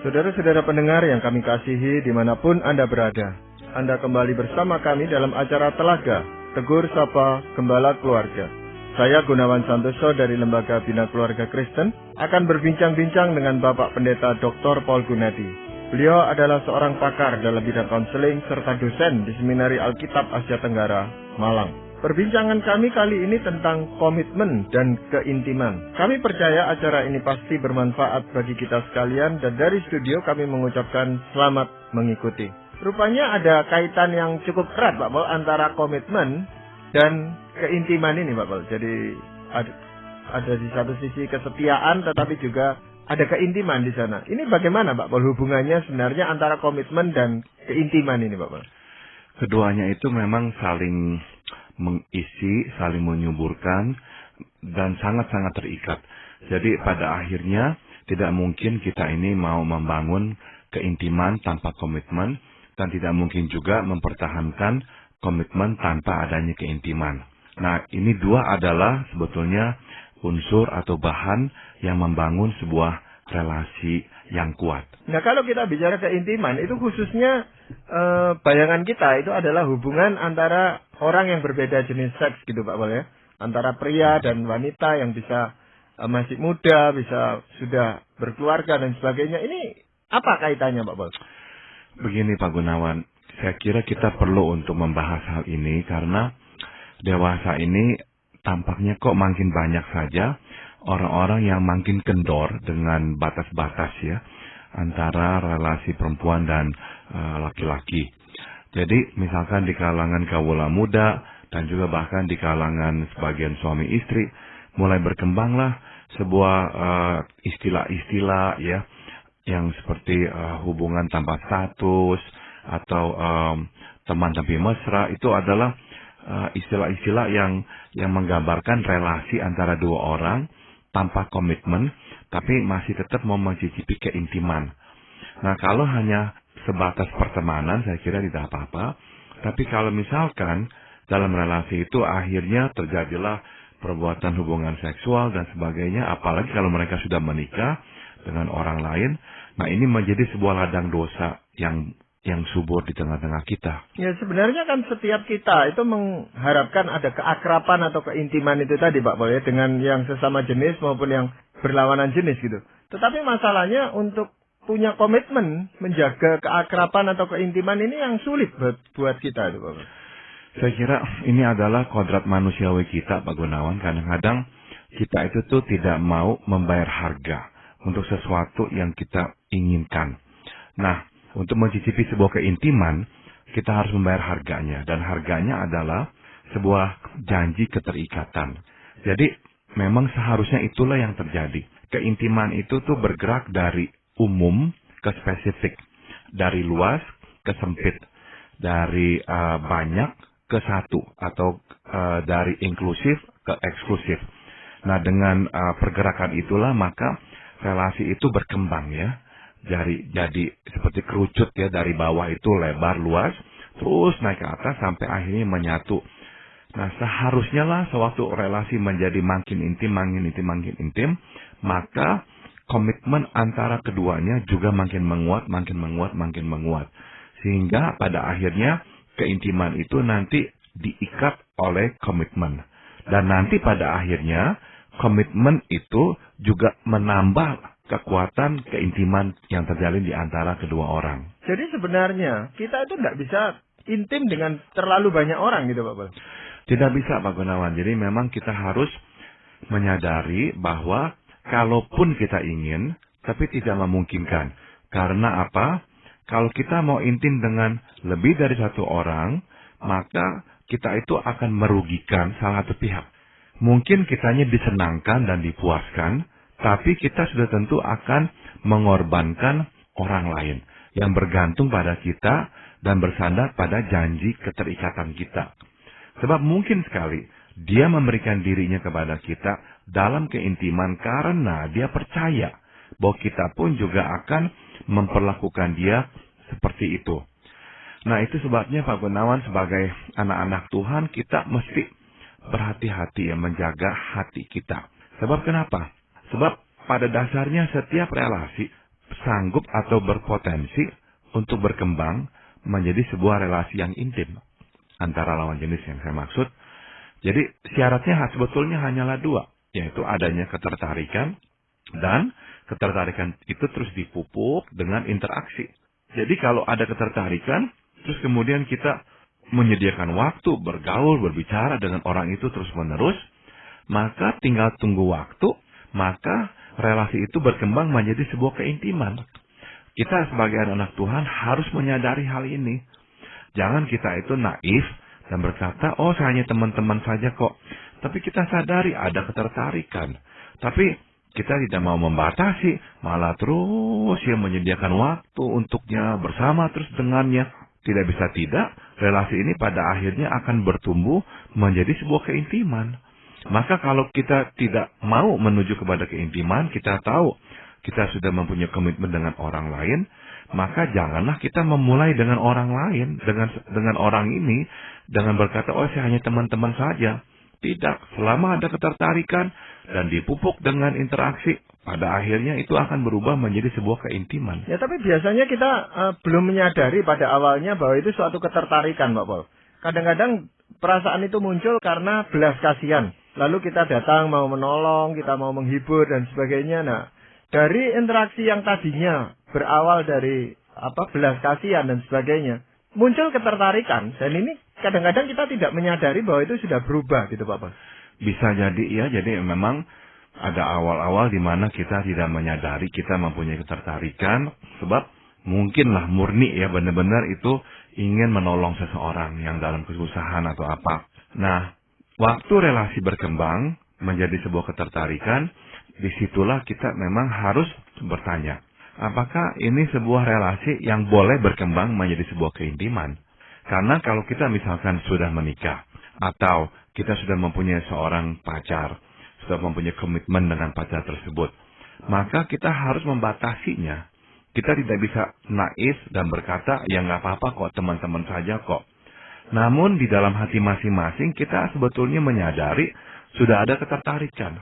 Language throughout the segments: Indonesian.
Saudara-saudara pendengar yang kami kasihi dimanapun Anda berada, Anda kembali bersama kami dalam acara Telaga, Tegur Sapa Gembala Keluarga. Saya Gunawan Santoso dari Lembaga Bina Keluarga Kristen akan berbincang-bincang dengan Bapak Pendeta Dr. Paul Gunadi. Beliau adalah seorang pakar dalam bidang konseling serta dosen di Seminari Alkitab Asia Tenggara, Malang. Perbincangan kami kali ini tentang komitmen dan keintiman. Kami percaya acara ini pasti bermanfaat bagi kita sekalian dan dari studio kami mengucapkan selamat mengikuti. Rupanya ada kaitan yang cukup erat Pak Paul antara komitmen dan keintiman ini Pak Paul. Jadi ada di satu sisi kesetiaan tetapi juga ada keintiman di sana. Ini bagaimana Pak Paul hubungannya sebenarnya antara komitmen dan keintiman ini Pak Paul? Keduanya itu memang saling mengisi, saling menyuburkan, dan sangat-sangat terikat. Jadi pada akhirnya tidak mungkin kita ini mau membangun keintiman tanpa komitmen, dan tidak mungkin juga mempertahankan komitmen tanpa adanya keintiman. Nah, ini dua adalah sebetulnya unsur atau bahan yang membangun sebuah relasi yang kuat. Nah, kalau kita bicara keintiman, itu khususnya bayangan kita itu adalah hubungan antara orang yang berbeda jenis seks gitu Pak Paul ya. Antara pria dan wanita yang bisa masih muda, bisa sudah berkeluarga dan sebagainya. Ini apa kaitannya Pak Paul? Begini Pak Gunawan, saya kira kita perlu untuk membahas hal ini karena dewasa ini tampaknya kok makin banyak saja orang-orang yang makin kendor dengan batas-batas ya antara relasi perempuan dan laki-laki. Jadi misalkan di kalangan kawula muda dan juga bahkan di kalangan sebagian suami istri mulai berkembanglah sebuah istilah-istilah ya yang seperti hubungan tanpa status atau teman tapi mesra. Itu adalah istilah-istilah yang menggambarkan relasi antara dua orang tanpa komitmen, tapi masih tetap mau mencicipi keintiman. Nah, kalau hanya sebatas pertemanan, saya kira tidak apa-apa. Tapi kalau misalkan dalam relasi itu akhirnya terjadilah perbuatan hubungan seksual dan sebagainya, apalagi kalau mereka sudah menikah dengan orang lain, nah ini menjadi sebuah ladang dosa yang subur di tengah-tengah kita. Ya sebenarnya kan setiap kita itu mengharapkan ada keakraban atau keintiman itu tadi Pak Paul ya, dengan yang sesama jenis maupun yang berlawanan jenis gitu. Tetapi masalahnya untuk punya komitmen menjaga keakraban atau keintiman ini yang sulit buat kita itu Pak Paul. Saya kira ini adalah kodrat manusiawi kita Pak Gunawan. Kadang-kadang kita itu tuh tidak mau membayar harga untuk sesuatu yang kita inginkan. Nah, untuk mencicipi sebuah keintiman, kita harus membayar harganya. Dan harganya adalah sebuah janji keterikatan. Jadi, memang seharusnya itulah yang terjadi. Keintiman itu tuh bergerak dari umum ke spesifik. Dari luas ke sempit. Dari banyak ke satu. Atau dari inklusif ke eksklusif. Nah, dengan pergerakan itulah maka relasi itu berkembang ya. Jadi seperti kerucut ya, dari bawah itu lebar luas terus naik ke atas sampai akhirnya menyatu. Nah, seharusnya lah sewaktu relasi menjadi makin intim, maka komitmen antara keduanya juga makin menguat. Sehingga pada akhirnya keintiman itu nanti diikat oleh komitmen. Dan nanti pada akhirnya komitmen itu juga menambah kekuatan keintiman yang terjalin di antara kedua orang. Jadi sebenarnya kita itu tidak bisa intim dengan terlalu banyak orang gitu Pak Paul? Tidak bisa Pak Gunawan. Jadi memang kita harus menyadari bahwa kalaupun kita ingin, tapi tidak memungkinkan. Karena apa? Kalau kita mau intim dengan lebih dari satu orang, maka kita itu akan merugikan salah satu pihak. Mungkin kitanya disenangkan dan dipuaskan, tapi kita sudah tentu akan mengorbankan orang lain yang bergantung pada kita dan bersandar pada janji keterikatan kita. Sebab mungkin sekali dia memberikan dirinya kepada kita dalam keintiman karena dia percaya bahwa kita pun juga akan memperlakukan dia seperti itu. Nah, itu sebabnya Pak Gunawan sebagai anak-anak Tuhan kita mesti berhati-hati ya menjaga hati kita. Sebab kenapa? Sebab pada dasarnya setiap relasi sanggup atau berpotensi untuk berkembang menjadi sebuah relasi yang intim antara lawan jenis yang saya maksud. Jadi syaratnya sebetulnya hanyalah dua, yaitu adanya ketertarikan dan ketertarikan itu terus dipupuk dengan interaksi. Jadi kalau ada ketertarikan, terus kemudian kita menyediakan waktu, bergaul, berbicara dengan orang itu terus-menerus, maka tinggal tunggu waktu, maka relasi itu berkembang menjadi sebuah keintiman. Kita sebagai anak Tuhan harus menyadari hal ini. Jangan kita itu naif dan berkata, oh saya hanya teman-teman saja kok. Tapi kita sadari ada ketertarikan. Tapi kita tidak mau membatasi, malah terus menyediakan waktu untuknya, bersama terus dengannya. Tidak bisa tidak, relasi ini pada akhirnya akan bertumbuh menjadi sebuah keintiman. Maka kalau kita tidak mau menuju kepada keintiman, kita tahu kita sudah mempunyai komitmen dengan orang lain, maka janganlah kita memulai dengan orang lain, dengan orang ini, dengan berkata, oh saya hanya teman-teman saja. Tidak, selama ada ketertarikan dan dipupuk dengan interaksi, pada akhirnya itu akan berubah menjadi sebuah keintiman. Ya, tapi biasanya kita belum menyadari pada awalnya bahwa itu suatu ketertarikan, Pak Paul. Kadang-kadang perasaan itu muncul karena belas kasihan. Lalu kita datang mau menolong, kita mau menghibur dan sebagainya. Nah, dari interaksi yang tadinya berawal dari belas kasihan dan sebagainya, muncul ketertarikan. Dan ini kadang-kadang kita tidak menyadari bahwa itu sudah berubah gitu, Pak Paul. Bisa jadi ya, jadi memang ada awal-awal di mana kita tidak menyadari kita mempunyai ketertarikan, sebab mungkinlah murni ya benar-benar itu ingin menolong seseorang yang dalam kesusahan atau apa. Nah, waktu relasi berkembang menjadi sebuah ketertarikan, disitulah kita memang harus bertanya, apakah ini sebuah relasi yang boleh berkembang menjadi sebuah keintiman? Karena kalau kita misalkan sudah menikah, atau kita sudah mempunyai seorang pacar, sudah mempunyai komitmen dengan pacar tersebut, maka kita harus membatasinya. Kita tidak bisa naif dan berkata, ya nggak apa-apa kok, teman-teman saja kok. Namun di dalam hati masing-masing kita sebetulnya menyadari sudah ada ketertarikan.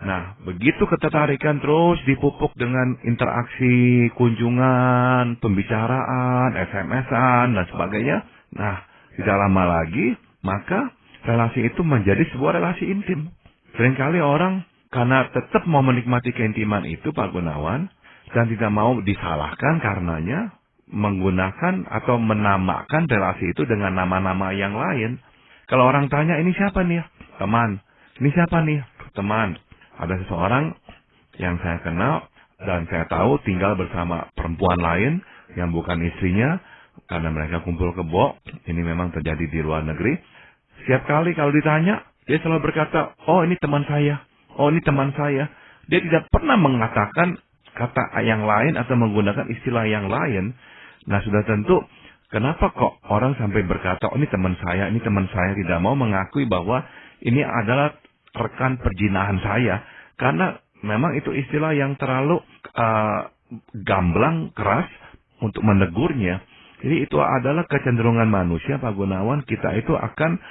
Nah, begitu ketertarikan terus dipupuk dengan interaksi, kunjungan, pembicaraan, SMS-an, dan sebagainya. Nah, tidak lama lagi, maka relasi itu menjadi sebuah relasi intim. Seringkali orang karena tetap mau menikmati keintiman itu, Pak Gunawan, dan tidak mau disalahkan karenanya menggunakan atau menamakan relasi itu dengan nama-nama yang lain. Kalau orang tanya, ini siapa nih? Teman. Ini siapa nih? Teman. Ada seseorang yang saya kenal dan saya tahu tinggal bersama perempuan lain yang bukan istrinya, karena mereka kumpul kebo. Ini memang terjadi di luar negeri. Setiap kali kalau ditanya, dia selalu berkata, oh ini teman saya. Oh ini teman saya. Dia tidak pernah mengatakan kata yang lain atau menggunakan istilah yang lain. Nah, sudah tentu, kenapa kok orang sampai berkata, oh ini teman saya, tidak mau mengakui bahwa ini adalah rekan perjinahan saya. Karena memang itu istilah yang terlalu gamblang, keras untuk menegurnya. Jadi itu adalah kecenderungan manusia, Pak Gunawan, kita itu akan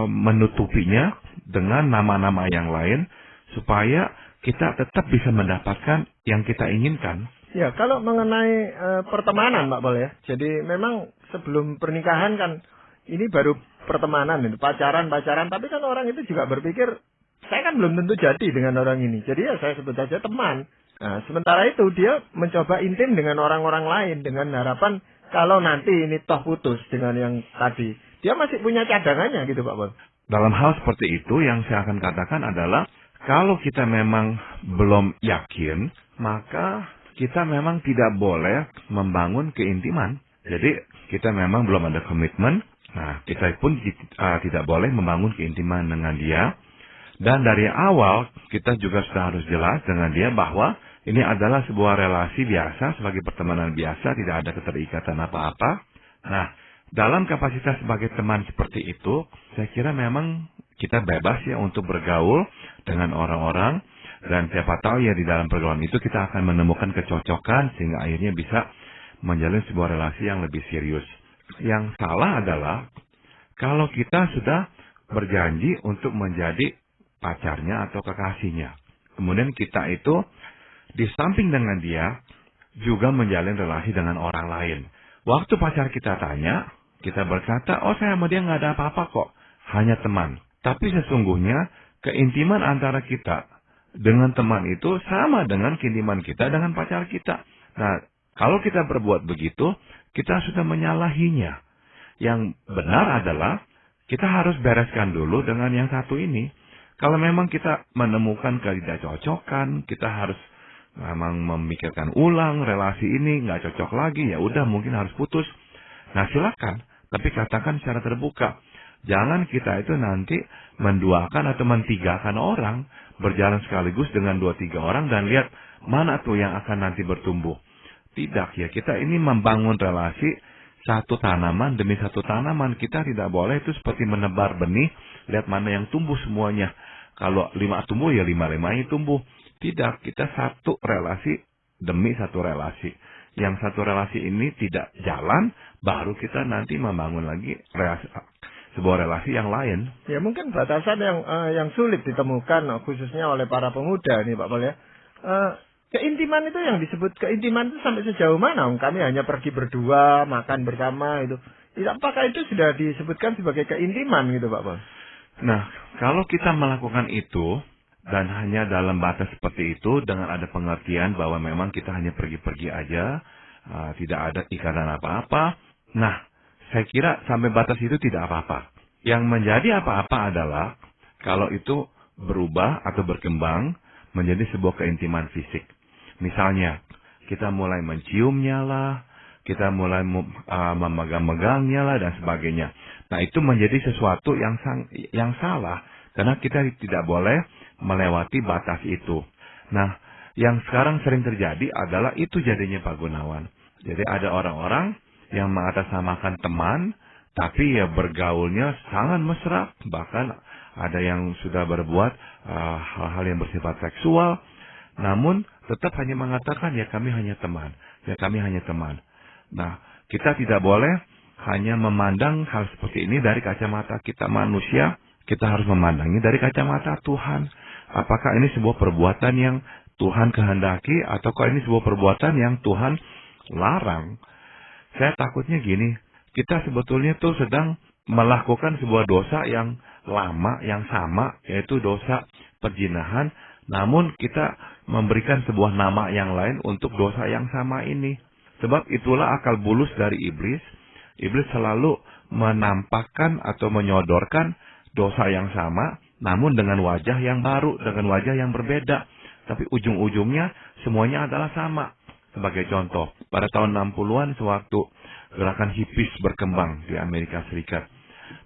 menutupinya dengan nama-nama yang lain, supaya kita tetap bisa mendapatkan yang kita inginkan. Ya, kalau mengenai pertemanan, Pak Paul ya. Jadi memang sebelum pernikahan kan ini baru pertemanan, pacaran, tapi kan orang itu juga berpikir, saya kan belum tentu jadi dengan orang ini. Jadi ya saya sebut saja teman. Nah, sementara itu dia mencoba intim dengan orang-orang lain dengan harapan kalau nanti ini toh putus dengan yang tadi, dia masih punya cadangannya gitu, Pak Paul. Dalam hal seperti itu yang saya akan katakan adalah, kalau kita memang belum yakin, maka kita memang tidak boleh membangun keintiman. Jadi kita memang belum ada komitmen. Nah, kita pun tidak boleh membangun keintiman dengan dia. Dan dari awal kita juga sudah harus jelas dengan dia bahwa ini adalah sebuah relasi biasa, sebagai pertemanan biasa, tidak ada keterikatan apa-apa. Nah, dalam kapasitas sebagai teman seperti itu, saya kira memang kita bebas ya untuk bergaul dengan orang-orang. Dan siapa tahu ya di dalam pergaulan itu kita akan menemukan kecocokan sehingga akhirnya bisa menjalin sebuah relasi yang lebih serius. Yang salah adalah kalau kita sudah berjanji untuk menjadi pacarnya atau kekasihnya. Kemudian kita itu di samping dengan dia juga menjalin relasi dengan orang lain. Waktu pacar kita tanya, kita berkata, oh saya sama dia nggak ada apa-apa kok, hanya teman. Tapi sesungguhnya keintiman antara kita dengan teman itu sama dengan keintiman kita dengan pacar kita. Nah, kalau kita berbuat begitu, kita sudah menyalahinya. Yang benar adalah kita harus bereskan dulu dengan yang satu ini. Kalau memang kita menemukan ketidakcocokan, kita harus memang memikirkan ulang relasi ini nggak cocok lagi, ya udah mungkin harus putus. Nah silakan, tapi katakan secara terbuka. Jangan kita itu nanti menduakan atau mentigakan orang, berjalan sekaligus dengan 2-3 orang dan lihat mana tuh yang akan nanti bertumbuh. Tidak ya, kita ini membangun relasi satu tanaman demi satu tanaman. Kita tidak boleh itu seperti menebar benih, lihat mana yang tumbuh semuanya. Kalau 5 tumbuh ya 5-5-nya tumbuh. Tidak, kita satu relasi demi satu relasi. Yang satu relasi ini tidak jalan, baru kita nanti membangun lagi sebuah relasi yang lain. Ya mungkin batasan yang sulit ditemukan khususnya oleh para pemuda nih Pak Pol ya. Keintiman itu yang disebut keintiman itu sampai sejauh mana? Kami hanya pergi berdua, makan bersama itu. Apakah itu sudah disebutkan sebagai keintiman gitu Pak Pol? Nah, kalau kita melakukan itu dan hanya dalam batas seperti itu dengan ada pengertian bahwa memang kita hanya pergi-pergi aja, tidak ada ikatan apa-apa. Nah, saya kira sampai batas itu tidak apa-apa. Yang menjadi apa-apa adalah kalau itu berubah atau berkembang menjadi sebuah keintiman fisik. Misalnya, kita mulai menciumnya lah, kita mulai memegang-megangnya lah dan sebagainya. Nah, itu menjadi sesuatu yang salah karena kita tidak boleh melewati batas itu. Nah, yang sekarang sering terjadi adalah itu jadinya Pak Gunawan. Jadi ada orang-orang yang mengatasnamakan teman, tapi ya bergaulnya sangat mesra, bahkan ada yang sudah berbuat hal-hal yang bersifat seksual, namun tetap hanya mengatakan ya kami hanya teman, ya kami hanya teman. Nah, kita tidak boleh hanya memandang hal seperti ini dari kacamata kita manusia, kita harus memandangnya dari kacamata Tuhan. Apakah ini sebuah perbuatan yang Tuhan kehendaki ataukah ini sebuah perbuatan yang Tuhan larang? Saya takutnya gini, kita sebetulnya tuh sedang melakukan sebuah dosa yang lama, yang sama, yaitu dosa perzinahan, namun kita memberikan sebuah nama yang lain untuk dosa yang sama ini. Sebab itulah akal bulus dari iblis. Iblis selalu menampakkan atau menyodorkan dosa yang sama, namun dengan wajah yang baru, dengan wajah yang berbeda. Tapi ujung-ujungnya semuanya adalah sama. Sebagai contoh, pada tahun 60-an sewaktu gerakan hippies berkembang di Amerika Serikat,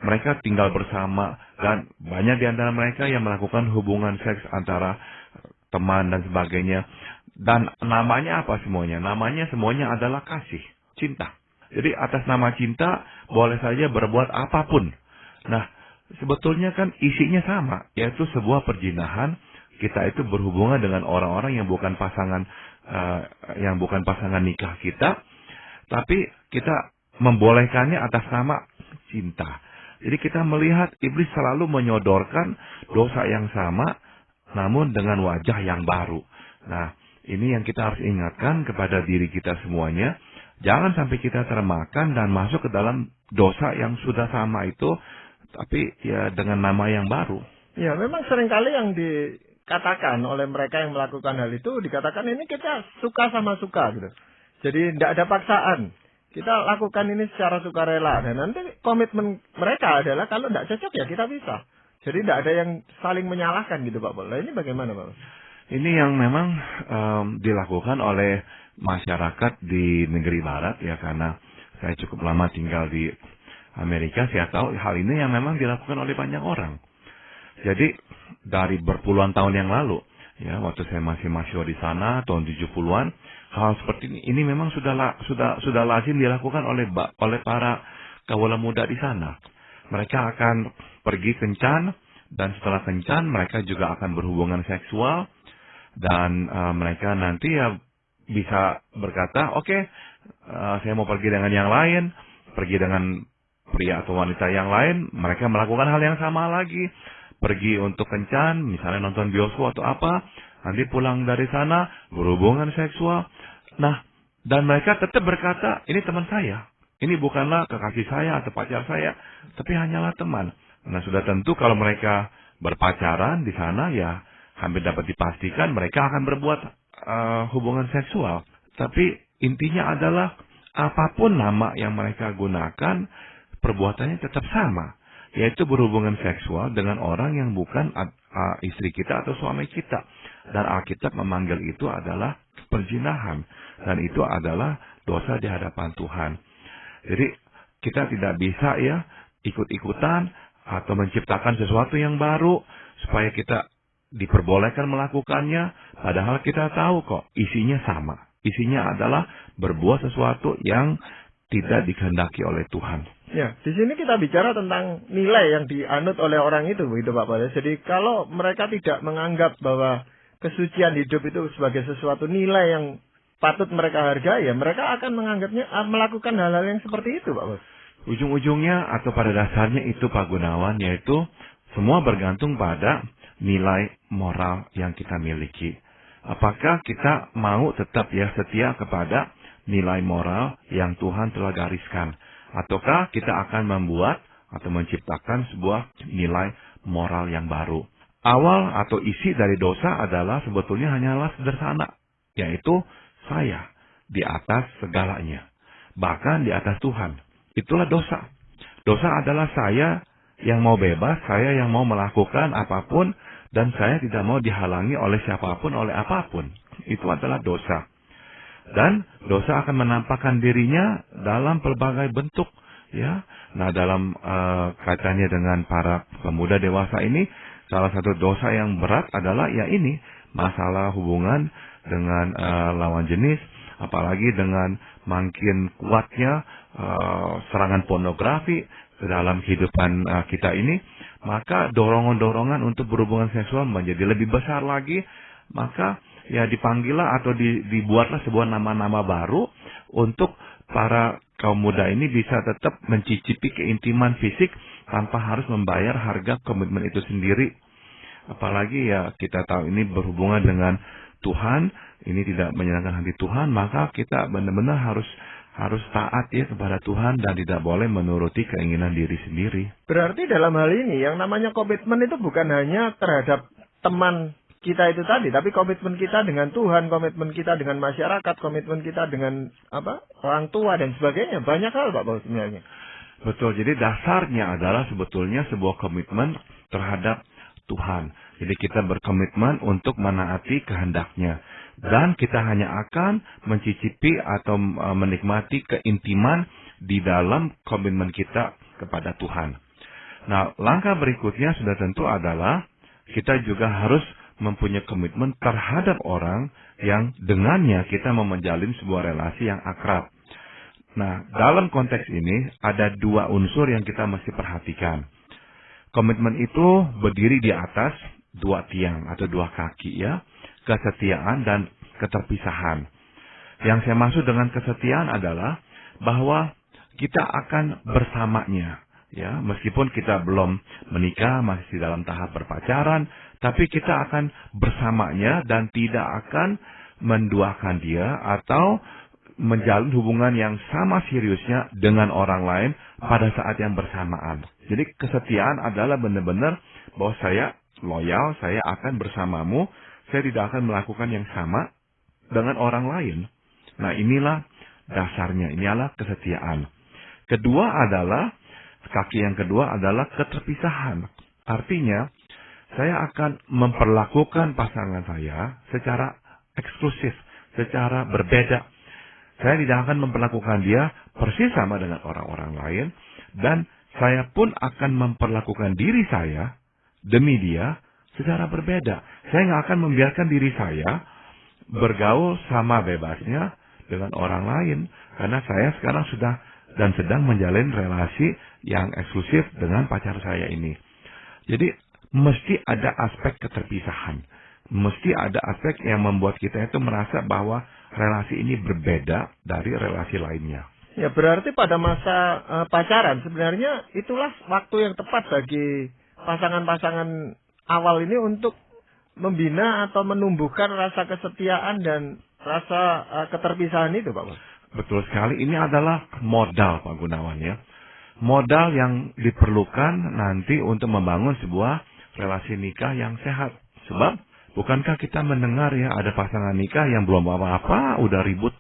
mereka tinggal bersama dan banyak di antara mereka yang melakukan hubungan seks antara teman dan sebagainya. Dan namanya apa semuanya? Namanya semuanya adalah kasih, cinta. Jadi atas nama cinta boleh saja berbuat apapun. Nah, sebetulnya kan isinya sama, yaitu sebuah perzinahan. Kita itu berhubungan dengan orang-orang yang bukan pasangan nikah kita, tapi kita membolehkannya atas nama cinta. Jadi kita melihat iblis selalu menyodorkan dosa yang sama, namun dengan wajah yang baru. Nah, ini yang kita harus ingatkan kepada diri kita semuanya. Jangan sampai kita termakan dan masuk ke dalam dosa yang sudah sama itu, tapi ya dengan nama yang baru. Ya, memang seringkali yang dikatakan oleh mereka yang melakukan hal itu, dikatakan ini kita suka sama suka gitu. Jadi tidak ada paksaan. Kita lakukan ini secara sukarela. Dan nanti komitmen mereka adalah kalau tidak cocok ya kita bisa. Jadi tidak ada yang saling menyalahkan gitu Pak Pol. Nah, ini bagaimana Pak? Ini yang memang dilakukan oleh masyarakat di negeri barat ya, karena saya cukup lama tinggal di Amerika, saya tahu hal ini yang memang dilakukan oleh banyak orang. Jadi dari berpuluhan tahun yang lalu ya, waktu saya masih mahasiswa di sana tahun 70-an, hal seperti ini memang sudah lazim dilakukan oleh para kawula muda di sana. Mereka akan pergi kencan dan setelah kencan mereka juga akan berhubungan seksual dan mereka nanti ya bisa berkata, oke, saya mau pergi dengan yang lain, pergi dengan pria atau wanita yang lain, mereka melakukan hal yang sama lagi, pergi untuk kencan, misalnya nonton bioskop atau apa, nanti pulang dari sana berhubungan seksual. Nah, Dan mereka tetap berkata, ini teman saya. Ini bukanlah kekasih saya atau pacar saya, tapi hanyalah teman. Nah, sudah tentu kalau mereka berpacaran di sana, ya hampir dapat dipastikan mereka akan berbuat hubungan seksual. Tapi intinya adalah apapun nama yang mereka gunakan, perbuatannya tetap sama, yaitu berhubungan seksual dengan orang yang bukan istri kita atau suami kita. Dan Alkitab memanggil itu adalah perzinahan, dan itu adalah dosa di hadapan Tuhan. Jadi kita tidak bisa ya ikut-ikutan atau menciptakan sesuatu yang baru supaya kita diperbolehkan melakukannya, padahal kita tahu kok isinya sama. Isinya adalah berbuat sesuatu yang tidak dikehendaki oleh Tuhan. Ya, di sini kita bicara tentang nilai yang dianut oleh orang itu, begitu Pak Paulus. Jadi kalau mereka tidak menganggap bahwa kesucian hidup itu sebagai sesuatu nilai yang patut mereka hargai, ya mereka akan menganggapnya melakukan hal-hal yang seperti itu, Pak Bos. Ujung-ujungnya atau pada dasarnya itu Pak Gunawan, yaitu semua bergantung pada nilai moral yang kita miliki. Apakah kita mau tetap ya setia kepada nilai moral yang Tuhan telah gariskan, ataukah kita akan membuat atau menciptakan sebuah nilai moral yang baru? Awal atau isi dari dosa adalah sebetulnya hanyalah sederhana, yaitu saya di atas segalanya, bahkan di atas Tuhan. Itulah dosa. Dosa adalah saya yang mau bebas, saya yang mau melakukan apapun, dan saya tidak mau dihalangi oleh siapapun, oleh apapun. Itu adalah dosa. Dan dosa akan menampakkan dirinya dalam pelbagai bentuk, ya. Nah, dalam kaitannya dengan para pemuda dewasa ini, salah satu dosa yang berat adalah ya ini, masalah hubungan dengan lawan jenis, apalagi dengan makin kuatnya serangan pornografi ke dalam kehidupan kita ini, maka dorongan-dorongan untuk berhubungan seksual menjadi lebih besar lagi. Maka ya dipanggillah atau dibuatlah sebuah nama-nama baru untuk para kaum muda ini bisa tetap mencicipi keintiman fisik tanpa harus membayar harga komitmen itu sendiri. Apalagi ya kita tahu ini berhubungan dengan Tuhan, ini tidak menyenangkan hati Tuhan, maka kita benar-benar harus taat ya kepada Tuhan dan tidak boleh menuruti keinginan diri sendiri. Berarti dalam hal ini yang namanya komitmen itu bukan hanya terhadap teman kita itu tadi, tapi komitmen kita dengan Tuhan, komitmen kita dengan masyarakat, komitmen kita dengan orang tua dan sebagainya. Banyak hal Pak Paulus sebenarnya. Betul, jadi dasarnya adalah sebetulnya sebuah komitmen terhadap Tuhan. Jadi kita berkomitmen untuk menaati kehendaknya. Dan kita hanya akan mencicipi atau menikmati keintiman di dalam komitmen kita kepada Tuhan. Nah, langkah berikutnya sudah tentu adalah kita juga harus mempunyai komitmen terhadap orang yang dengannya kita menjalin sebuah relasi yang akrab. Nah, dalam konteks ini ada dua unsur yang kita mesti perhatikan. Komitmen itu berdiri di atas dua tiang atau dua kaki ya, kesetiaan dan keterpisahan. Yang saya maksud dengan kesetiaan adalah bahwa kita akan bersamanya ya, meskipun kita belum menikah, masih dalam tahap berpacaran, tapi kita akan bersamanya dan tidak akan menduakan dia atau menjalin hubungan yang sama seriusnya dengan orang lain pada saat yang bersamaan. Jadi kesetiaan adalah benar-benar bahwa saya loyal, saya akan bersamamu, saya tidak akan melakukan yang sama dengan orang lain. Nah, inilah dasarnya, inilah kesetiaan. Kaki yang kedua adalah keterpisahan. Artinya, saya akan memperlakukan pasangan saya secara eksklusif, secara berbeda. Saya tidak akan memperlakukan dia persis sama dengan orang-orang lain, dan saya pun akan memperlakukan diri saya demi dia secara berbeda. Saya nggak akan membiarkan diri saya bergaul sama bebasnya dengan orang lain, karena saya sekarang sudah dan sedang menjalin relasi yang eksklusif dengan pacar saya ini. Jadi mesti ada aspek keterpisahan, mesti ada aspek yang membuat kita itu merasa bahwa relasi ini berbeda dari relasi lainnya. Ya, berarti pada masa pacaran sebenarnya itulah waktu yang tepat bagi pasangan-pasangan awal ini untuk membina atau menumbuhkan rasa kesetiaan dan rasa keterpisahan itu, Pak Bos. Betul sekali, ini adalah modal Pak Gunawan ya. Modal yang diperlukan nanti untuk membangun sebuah relasi nikah yang sehat. Sebab, bukankah kita mendengar ya ada pasangan nikah yang belum apa-apa, udah ribut,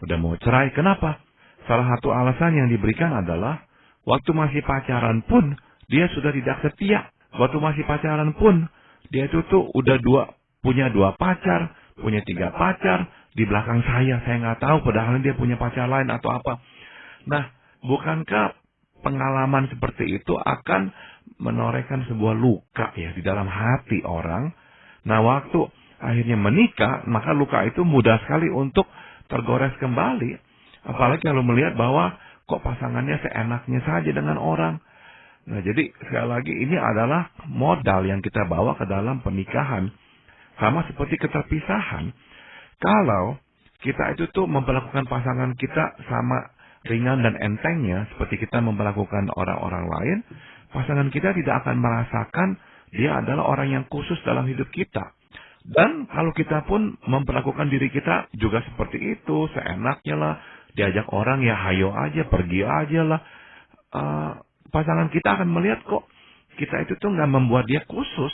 udah mau cerai. Kenapa? Salah satu alasan yang diberikan adalah, waktu masih pacaran pun, dia sudah tidak setia. Waktu masih pacaran pun, dia itu tuh udah punya 2 pacar, punya 3 pacar, di belakang saya nggak tahu, padahal dia punya pacar lain atau apa. Nah, bukankah pengalaman seperti itu akan menorehkan sebuah luka ya di dalam hati orang. Nah, waktu akhirnya menikah, maka luka itu mudah sekali untuk tergores kembali. Apalagi kalau melihat bahwa kok pasangannya seenaknya saja dengan orang. Nah, jadi sekali lagi ini adalah modal yang kita bawa ke dalam pernikahan. Sama seperti keterpisahan. Kalau kita itu tuh memperlakukan pasangan kita sama ringan dan entengnya, seperti kita memperlakukan orang-orang lain, pasangan kita tidak akan merasakan dia adalah orang yang khusus dalam hidup kita. Dan kalau kita pun memperlakukan diri kita juga seperti itu, seenaknya lah, diajak orang ya hayo aja, pergi aja lah. Pasangan kita akan melihat kok kita itu tuh nggak membuat dia khusus.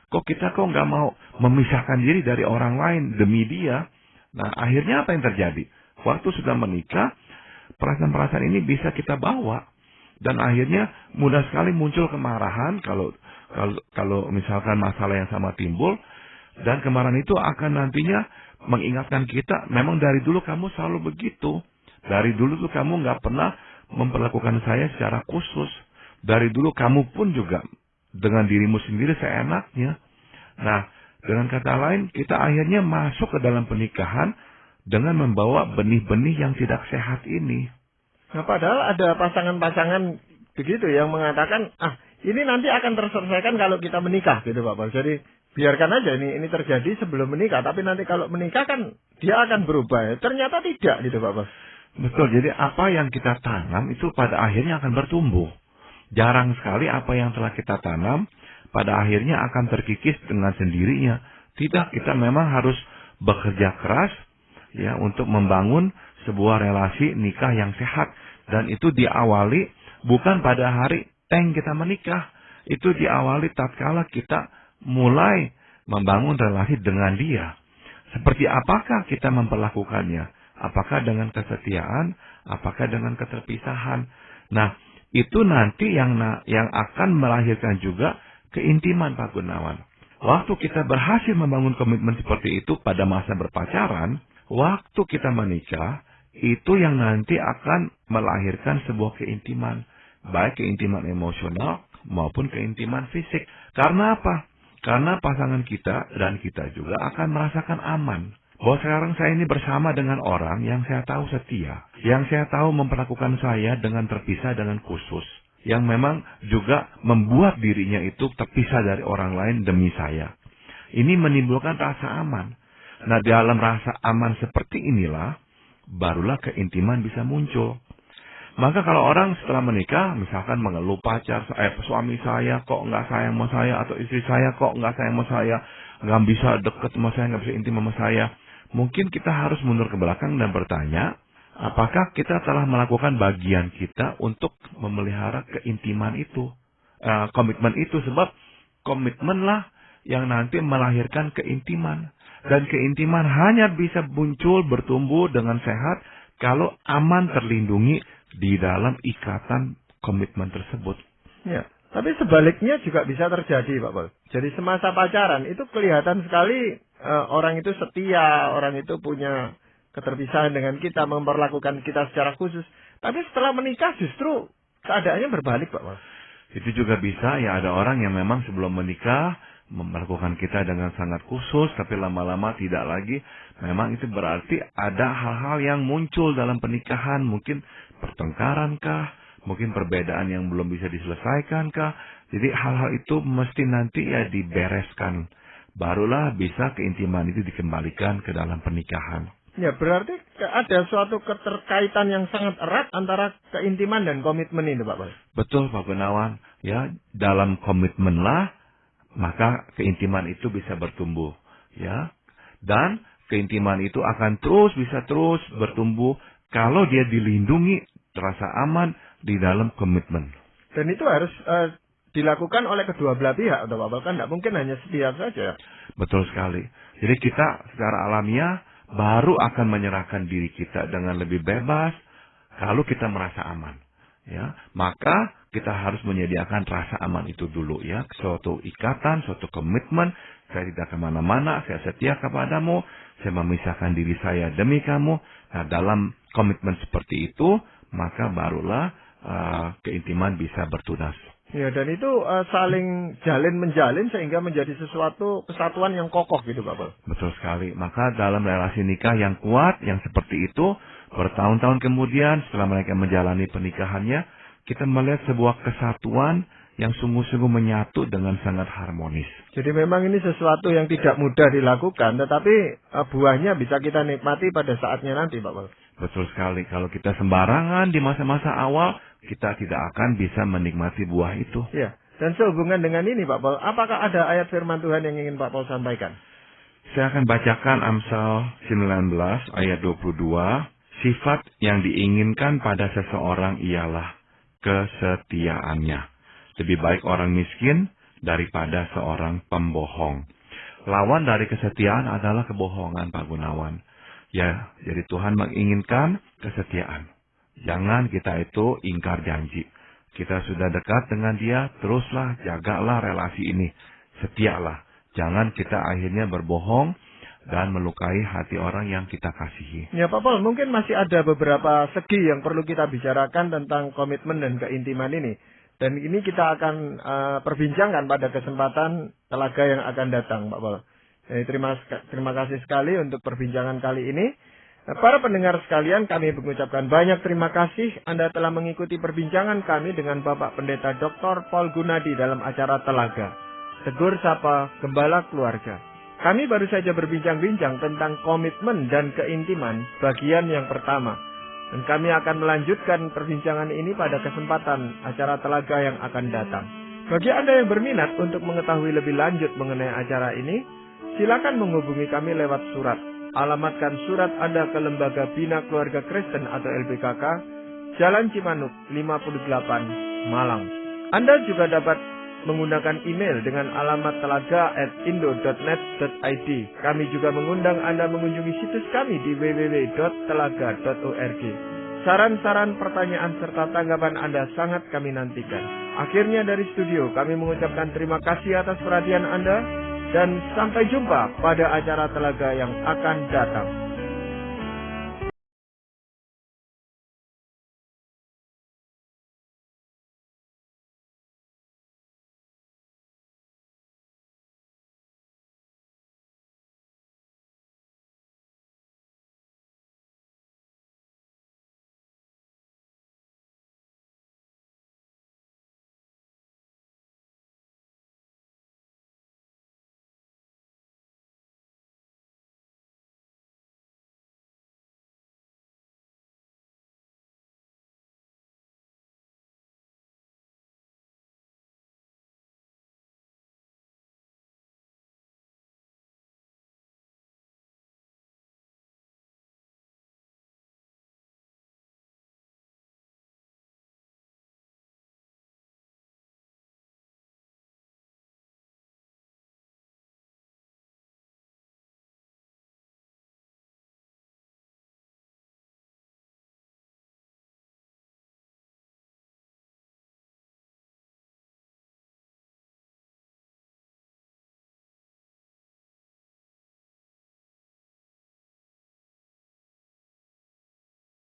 Kok kita nggak mau memisahkan diri dari orang lain demi dia. Nah, akhirnya apa yang terjadi? Waktu sudah menikah, perasaan-perasaan ini bisa kita bawa. Dan akhirnya mudah sekali muncul kemarahan kalau misalkan masalah yang sama timbul. Dan kemarahan itu akan nantinya mengingatkan kita, memang dari dulu kamu selalu begitu. Dari dulu tuh kamu nggak pernah memperlakukan saya secara khusus. Dari dulu kamu pun juga dengan dirimu sendiri seenaknya. Nah, dengan kata lain, kita akhirnya masuk ke dalam pernikahan dengan membawa benih-benih yang tidak sehat ini. Nah, padahal ada pasangan-pasangan begitu yang mengatakan, ini nanti akan terselesaikan kalau kita menikah, gitu Pak Bos. Jadi biarkan aja ini terjadi sebelum menikah, tapi nanti kalau menikah kan dia akan berubah. Ternyata tidak, gitu Pak Bos. Betul, jadi apa yang kita tanam itu pada akhirnya akan bertumbuh. Jarang sekali apa yang telah kita tanam pada akhirnya akan terkikis dengan sendirinya. Tidak, kita memang harus bekerja keras ya untuk membangun sebuah relasi nikah yang sehat. Dan itu diawali bukan pada hari kita menikah. Itu diawali tatkala kita mulai membangun relasi dengan dia. Seperti apakah kita memperlakukannya? Apakah dengan kesetiaan? Apakah dengan keterpisahan? Nah, itu nanti yang akan melahirkan juga keintiman Pak Gunawan. Waktu kita berhasil membangun komitmen seperti itu pada masa berpacaran, waktu kita menikah, itu yang nanti akan melahirkan sebuah keintiman. Baik keintiman emosional maupun keintiman fisik. Karena apa? Karena pasangan kita dan kita juga akan merasakan aman. Bahwa sekarang saya ini bersama dengan orang yang saya tahu setia. Yang saya tahu memperlakukan saya dengan terpisah dengan khusus. Yang memang juga membuat dirinya itu terpisah dari orang lain demi saya. Ini menimbulkan rasa aman. Nah, dalam rasa aman seperti inilah, barulah keintiman bisa muncul. Maka kalau orang setelah menikah, misalkan mengeluh pacar, suami saya kok nggak sayang sama saya, atau istri saya kok nggak sayang sama saya, nggak bisa deket sama saya, nggak bisa intim sama saya. Mungkin kita harus mundur ke belakang dan bertanya, apakah kita telah melakukan bagian kita untuk memelihara keintiman itu, komitmen itu, sebab komitmenlah yang nanti melahirkan keintiman. Dan keintiman hanya bisa muncul, bertumbuh dengan sehat, kalau aman terlindungi di dalam ikatan komitmen tersebut. Ya, tapi sebaliknya juga bisa terjadi Pak Bos. Jadi semasa pacaran itu kelihatan sekali orang itu setia, orang itu punya keterpisahan dengan kita, memperlakukan kita secara khusus. Tapi setelah menikah justru keadaannya berbalik Pak Bos. Itu juga bisa, ya ada orang yang memang sebelum menikah memperlakukan kita dengan sangat khusus, tapi lama-lama tidak lagi. Memang itu berarti ada hal-hal yang muncul dalam pernikahan, mungkin pertengkaran kah, mungkin perbedaan yang belum bisa diselesaikan kah. Jadi hal-hal itu mesti nanti ya dibereskan. Barulah bisa keintiman itu dikembalikan ke dalam pernikahan. Ya, berarti ada suatu keterkaitan yang sangat erat antara keintiman dan komitmen ini Pak Bos. Betul Pak Gunawan. Ya, dalam komitmenlah maka keintiman itu bisa bertumbuh, ya. Dan keintiman itu akan bisa terus bertumbuh kalau dia dilindungi, terasa aman di dalam komitmen. Dan itu harus dilakukan oleh kedua belah pihak, atau Pak Pol, kan tidak mungkin hanya sepihak saja. Betul sekali. Jadi kita secara alamiah baru akan menyerahkan diri kita dengan lebih bebas kalau kita merasa aman. Ya, maka kita harus menyediakan rasa aman itu dulu ya, suatu ikatan, suatu komitmen. Saya tidak kemana-mana, saya setia kepadamu, saya memisahkan diri saya demi kamu. Nah, dalam komitmen seperti itu, maka barulah keintiman bisa bertunas. Ya, dan itu saling menjalin sehingga menjadi sesuatu kesatuan yang kokoh gitu, Pak Pol. Betul sekali. Maka dalam relasi nikah yang kuat, yang seperti itu, bertahun-tahun kemudian setelah mereka menjalani pernikahannya, kita melihat sebuah kesatuan yang sungguh-sungguh menyatu dengan sangat harmonis. Jadi memang ini sesuatu yang tidak mudah dilakukan, tetapi buahnya bisa kita nikmati pada saatnya nanti, Pak Pol. Betul sekali. Kalau kita sembarangan di masa-masa awal, kita tidak akan bisa menikmati buah itu. Ya. Dan sehubungan dengan ini, Pak Pol, apakah ada ayat firman Tuhan yang ingin Pak Pol sampaikan? Saya akan bacakan Amsal 19 ayat 22. Sifat yang diinginkan pada seseorang ialah kesetiaannya. Lebih baik orang miskin daripada seorang pembohong. Lawan dari kesetiaan adalah kebohongan, Pak Gunawan. Ya, jadi Tuhan menginginkan kesetiaan. Jangan kita itu ingkar janji. Kita sudah dekat dengan Dia, teruslah jagalah relasi ini. Setialah. Jangan kita akhirnya berbohong dan melukai hati orang yang kita kasihi. Ya Pak Pol, mungkin masih ada beberapa segi yang perlu kita bicarakan tentang komitmen dan keintiman ini. Dan ini kita akan perbincangkan pada kesempatan telaga yang akan datang, Pak Pol. Jadi terima kasih sekali untuk perbincangan kali ini. Para pendengar sekalian, kami mengucapkan banyak terima kasih Anda telah mengikuti perbincangan kami dengan Bapak Pendeta Dr. Paul Gunadi dalam acara Telaga, Tegur Sapa Gembala Keluarga. Kami baru saja berbincang-bincang tentang komitmen dan keintiman bagian yang pertama. Dan kami akan melanjutkan perbincangan ini pada kesempatan acara Telaga yang akan datang. Bagi Anda yang berminat untuk mengetahui lebih lanjut mengenai acara ini, silakan menghubungi kami lewat surat. Alamatkan surat Anda ke Lembaga Bina Keluarga Kristen atau LBKK, Jalan Cimanuk 58, Malang. Anda juga dapat menggunakan email dengan alamat telaga@indo.net.id. Kami juga mengundang Anda mengunjungi situs kami di www.telaga.org. Saran-saran, pertanyaan, serta tanggapan Anda sangat kami nantikan. Akhirnya dari studio, kami mengucapkan terima kasih atas perhatian Anda, dan sampai jumpa pada acara Telaga yang akan datang.